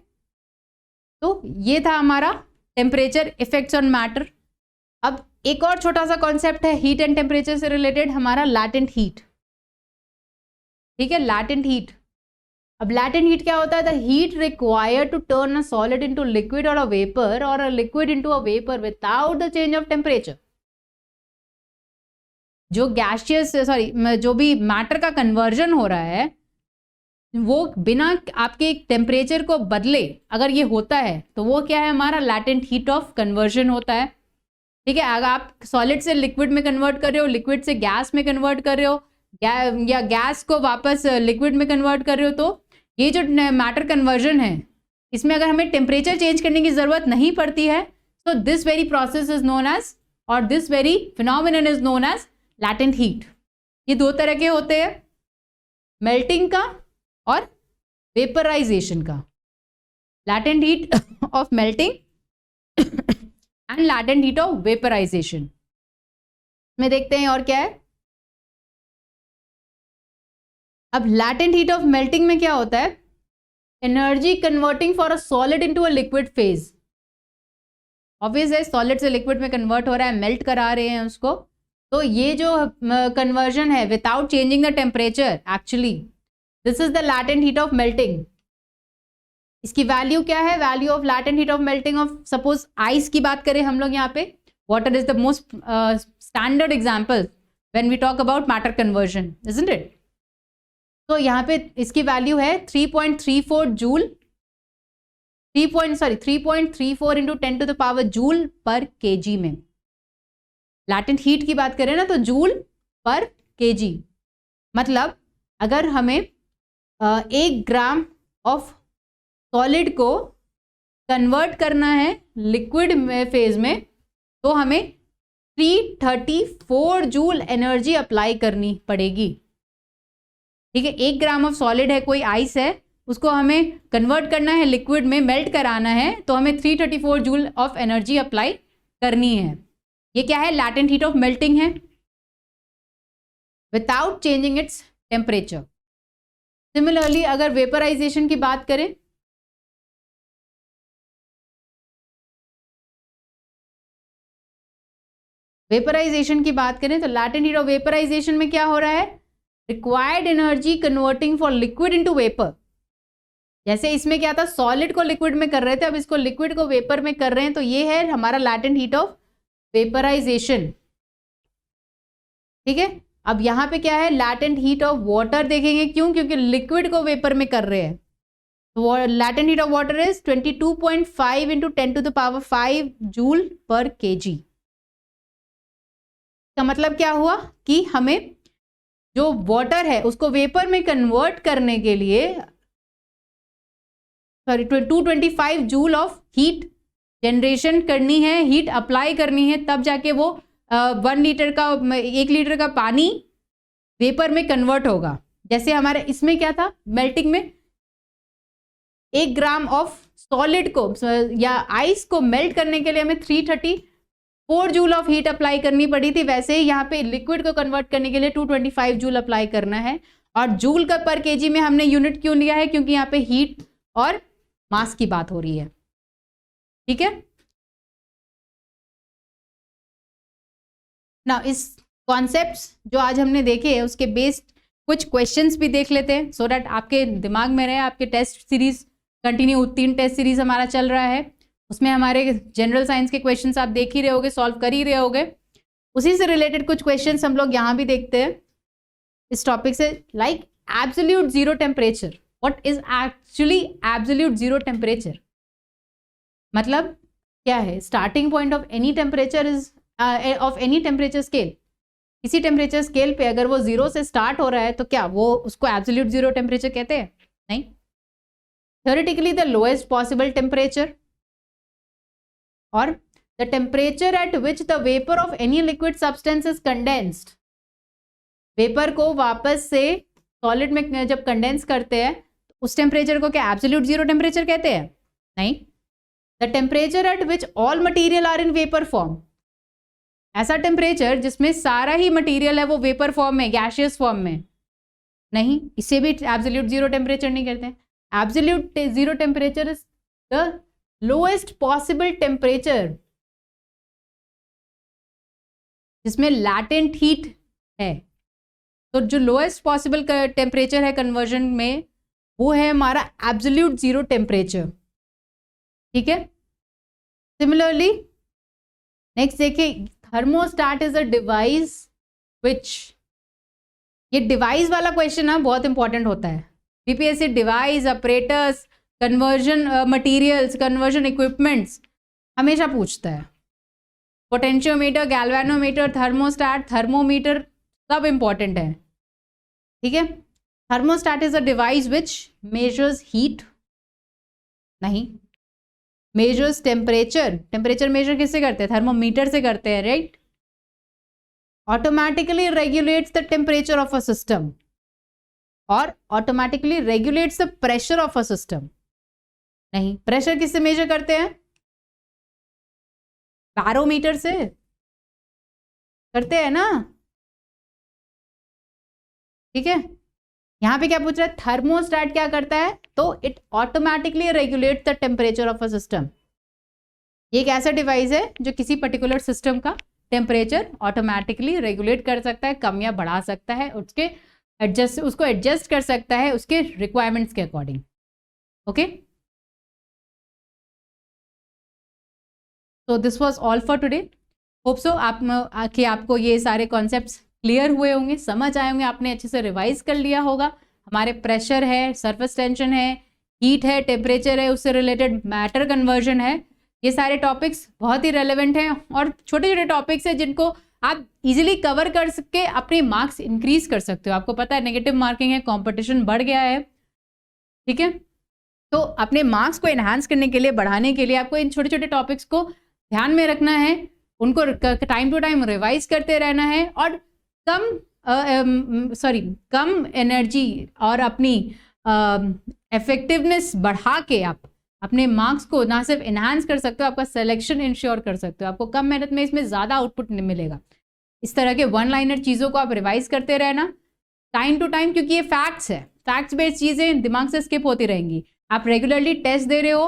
तो ये था हमारा टेम्परेचर इफेक्ट्स ऑन मैटर। अब एक और छोटा सा कॉन्सेप्ट है हीट एंड टेम्परेचर से रिलेटेड, हमारा लैटेंट हीट। ठीक है, लैटेंट हीट। अब लैटेंट हीट क्या होता है, the heat required to turn a solid into liquid और अ वेपर और a liquid into a vapour without the change of temperature. जो गैसियस जो भी मैटर का कन्वर्जन हो रहा है वो बिना आपके टेम्परेचर को बदले अगर ये होता है तो वो क्या है, हमारा लैटेंट हीट ऑफ कन्वर्जन होता है। ठीक है, अगर आप सॉलिड से लिक्विड में कन्वर्ट कर रहे हो, लिक्विड से गैस में कन्वर्ट कर रहे हो, या गैस को वापस लिक्विड में कन्वर्ट कर रहे हो, तो ये जो मैटर कन्वर्जन है इसमें अगर हमें टेम्परेचर चेंज करने की ज़रूरत नहीं पड़ती है, तो this very process is known as, और this very phenomenon is known as latent heat. ये दो तरह के होते हैं, मेल्टिंग का और वेपराइजेशन का। Latent heat of melting and latent heat of vaporisation में देखते हैं और क्या है। अब लैटेंट हीट ऑफ मेल्टिंग में क्या होता है, energy converting for a solid into a liquid phase. Obvious है, सॉलिड से लिक्विड में कन्वर्ट हो रहा है, मेल्ट करा रहे हैं उसको, तो ये जो कन्वर्जन है without changing the temperature, actually this is the latent heat of melting. इसकी वैल्यू क्या है, value of latent heat of melting of, suppose ice की बात करें हम लोग यहाँ पे, water is the most standard example when we talk about matter conversion, isn't it. तो यहाँ पे इसकी वैल्यू है 3.34 joule, 3.34 into 10 to the power joule पर केजी में। लैटेंट हीट की बात करें ना तो जूल पर केजी, मतलब अगर हमें 1 ग्राम ऑफ सॉलिड को कन्वर्ट करना है लिक्विड में फेज में, तो हमें 334 जूल एनर्जी अप्लाई करनी पड़ेगी। ठीक है, 1 ग्राम ऑफ सॉलिड है, कोई आइस है, उसको हमें कन्वर्ट करना है लिक्विड में, मेल्ट कराना है, तो हमें 334 जूल ऑफ एनर्जी अप्लाई करनी है। ये क्या है, लैटेंट हीट ऑफ मेल्टिंग है without changing its temperature. Similarly अगर वेपराइजेशन की बात करें, वेपराइजेशन की बात करें तो लैटेंट हीट ऑफ वेपराइजेशन में क्या हो रहा है, required energy converting for liquid into vapour. जैसे इसमें क्या था, सॉलिड को लिक्विड में कर रहे थे, अब इसको लिक्विड को वेपर में कर रहे हैं, तो ये है हमारा लैटेंट हीट ऑफ वेपराइजेशन। ठीक है, अब यहाँ पे क्या है, लैटेंट हीट ऑफ वाटर देखेंगे, क्यों, क्योंकि लिक्विड को वेपर में कर रहे हैं। तो latent heat of water is 22.5 into 10 to the power 5 joule पर केजी। का मतलब क्या हुआ कि हमें जो वाटर है उसको वेपर में कन्वर्ट करने के लिए 225 जूल ऑफ हीट जनरेशन करनी है, हीट अप्लाई करनी है, तब जाके वो 1 लीटर का पानी वेपर में कन्वर्ट होगा। जैसे हमारे इसमें क्या था, मेल्टिंग में 1 ग्राम ऑफ सॉलिड को या आइस को मेल्ट करने के लिए हमें 334 जूल ऑफ हीट अप्लाई करनी पड़ी थी, वैसे ही यहाँ पे लिक्विड को कन्वर्ट करने के लिए 225 जूल अप्लाई करना है। और जूल का पर केजी में हमने यूनिट क्यों लिया है, क्योंकि यहाँ पे हीट और मास की बात हो रही है। ठीक है ना, इस कॉन्सेप्ट्स जो आज हमने देखे उसके बेस्ड कुछ क्वेश्चंस भी देख लेते हैं, सो दैट आपके दिमाग में रहे। आपके test series continue, 3 test series हमारा चल रहा है, उसमें हमारे जनरल साइंस के क्वेश्चंस आप देख ही रहे होगे, सॉल्व कर ही रहे होगे। उसी से रिलेटेड कुछ क्वेश्चंस हम लोग यहाँ भी देखते हैं इस टॉपिक से, like absolute zero temperature. What is actually absolute zero temperature, मतलब क्या है, starting point of any temperature is of any temperature scale. किसी टेम्परेचर स्केल पे अगर वो 0 से स्टार्ट हो रहा है तो क्या वो उसको एब्सोल्यूट जीरो टेम्परेचर कहते हैं? नहीं। theoretically the lowest possible temperature, or the temperature at which the vapor of any liquid substance is condensed. Vapour को वापस से सॉलिड में जब कंडेंस करते हैं उस टेम्परेचर को क्या एब्सोल्यूट जीरो टेम्परेचर कहते हैं? नहीं. The temperature at which all material are in vapour form. ऐसा टेम्परेचर जिसमें सारा ही मटीरियल है वो वेपर फॉर्म में, गैशियस फॉर्म में. नहीं, इसे भी एब्सोल्यूट जीरो टेम्परेचर नहीं कहते हैं. Absolute zero temperature is the lowest possible temperature जिसमें लैटेंट हीट है. तो जो लोएस्ट पॉसिबल टेम्परेचर है कन्वर्जन में वो है हमारा एब्सोल्यूट जीरो टेम्परेचर. ठीक है. सिमिलरली नेक्स्ट देखिए, थर्मोस्टैट इज अ डिवाइस विच, ये डिवाइस वाला क्वेश्चन ना बहुत इंपॉर्टेंट होता है. BPSC device, operators, conversion materials, conversion equipments हमेशा पूछता है. पोटेंशियोमीटर, गैल्वेनोमीटर, थर्मोस्टैट, थर्मोमीटर सब इंपॉर्टेंट है. ठीक है. Thermostat is a device which measures heat. नहीं, मेजर्स टेम्परेचर. टेम्परेचर मेजर किससे करते हैं? थर्मोमीटर से करते हैं, right. Automatically regulates the temperature of a system और automatically regulates the pressure of a system. नहीं, प्रेशर किससे मेजर करते हैं? बैरोमीटर से करते हैं ना. ठीक है. यहां पे क्या पूछ रहा है? थर्मोस्टैट क्या करता है? तो it automatically regulate the temperature of a system. ये एक ऐसा डिवाइस है जो किसी पर्टिकुलर सिस्टम का टेम्परेचर ऑटोमेटिकली रेगुलेट कर सकता है, कम या बढ़ा सकता है, उसको एडजस्ट कर सकता है उसके रिक्वायरमेंट्स के according. Okay. So this was all for today. Hope so आपको ये सारे कॉन्सेप्ट्स क्लियर हुए होंगे, समझ आए होंगे, आपने अच्छे से रिवाइज कर लिया होगा. हमारे प्रेशर है, सरफेस टेंशन है, हीट है, टेम्परेचर है, उससे रिलेटेड मैटर कन्वर्जन है. ये सारे टॉपिक्स बहुत ही रेलेवेंट हैं और छोटे छोटे टॉपिक्स हैं जिनको आप इजीली कवर कर सके अपने मार्क्स इंक्रीज कर सकते हो. आपको पता है नेगेटिव मार्किंग है, कंपटीशन बढ़ गया है. ठीक है. तो अपने मार्क्स को एनहांस करने के लिए, बढ़ाने के लिए आपको इन छोटे छोटे टॉपिक्स को ध्यान में रखना है, उनको टाइम टू टाइम रिवाइज करते रहना है और कम एनर्जी और अपनी इफेक्टिवनेस बढ़ा के आप अपने मार्क्स को ना सिर्फ एनहांस कर सकते हो, आपका सिलेक्शन इंश्योर कर सकते हो. आपको कम मेहनत में इसमें ज़्यादा आउटपुट मिलेगा. इस तरह के वन लाइनर चीज़ों को आप रिवाइज करते रहना टाइम टू टाइम, क्योंकि ये फैक्ट्स है. फैक्ट्स बेस्ड चीज़ें दिमाग से स्किप होती रहेंगी. आप रेगुलरली टेस्ट दे रहे हो,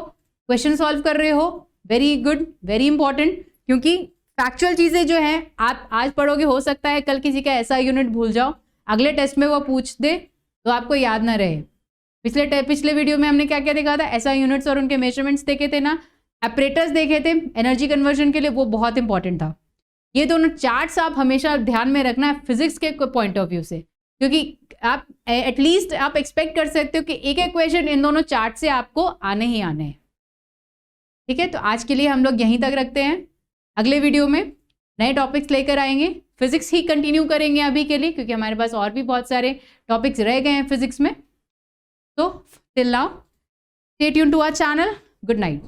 क्वेश्चन सॉल्व कर रहे हो, वेरी गुड, वेरी इंपॉर्टेंट. क्योंकि फैक्चुअल चीज़ें जो हैं आप आज पढ़ोगे, हो सकता है कल किसी का ऐसा यूनिट भूल जाओ, अगले टेस्ट में वो पूछ दे तो आपको याद ना रहे. पिछले वीडियो में हमने क्या क्या देखा था? ऐसा यूनिट्स और उनके मेजरमेंट्स देखे थे ना, ऑपरेटर्स देखे थे एनर्जी कन्वर्जन के लिए, वो बहुत इंपॉर्टेंट था. ये दोनों चार्ट्स आप हमेशा ध्यान में रखना है फिजिक्स के पॉइंट ऑफ व्यू से, क्योंकि आप एटलीस्ट आप एक्सपेक्ट कर सकते हो कि एक एक क्वेश्चन इन दोनों चार्ट से आपको आने ही आने हैं. ठीक है. तो आज के लिए हम लोग यहीं तक रखते हैं. अगले वीडियो में नए टॉपिक्स लेकर आएंगे. फिजिक्स ही कंटिन्यू करेंगे अभी के लिए, क्योंकि हमारे पास और भी बहुत सारे टॉपिक्स रह गए हैं फिजिक्स में. So, till now, stay tuned to our channel. Good night.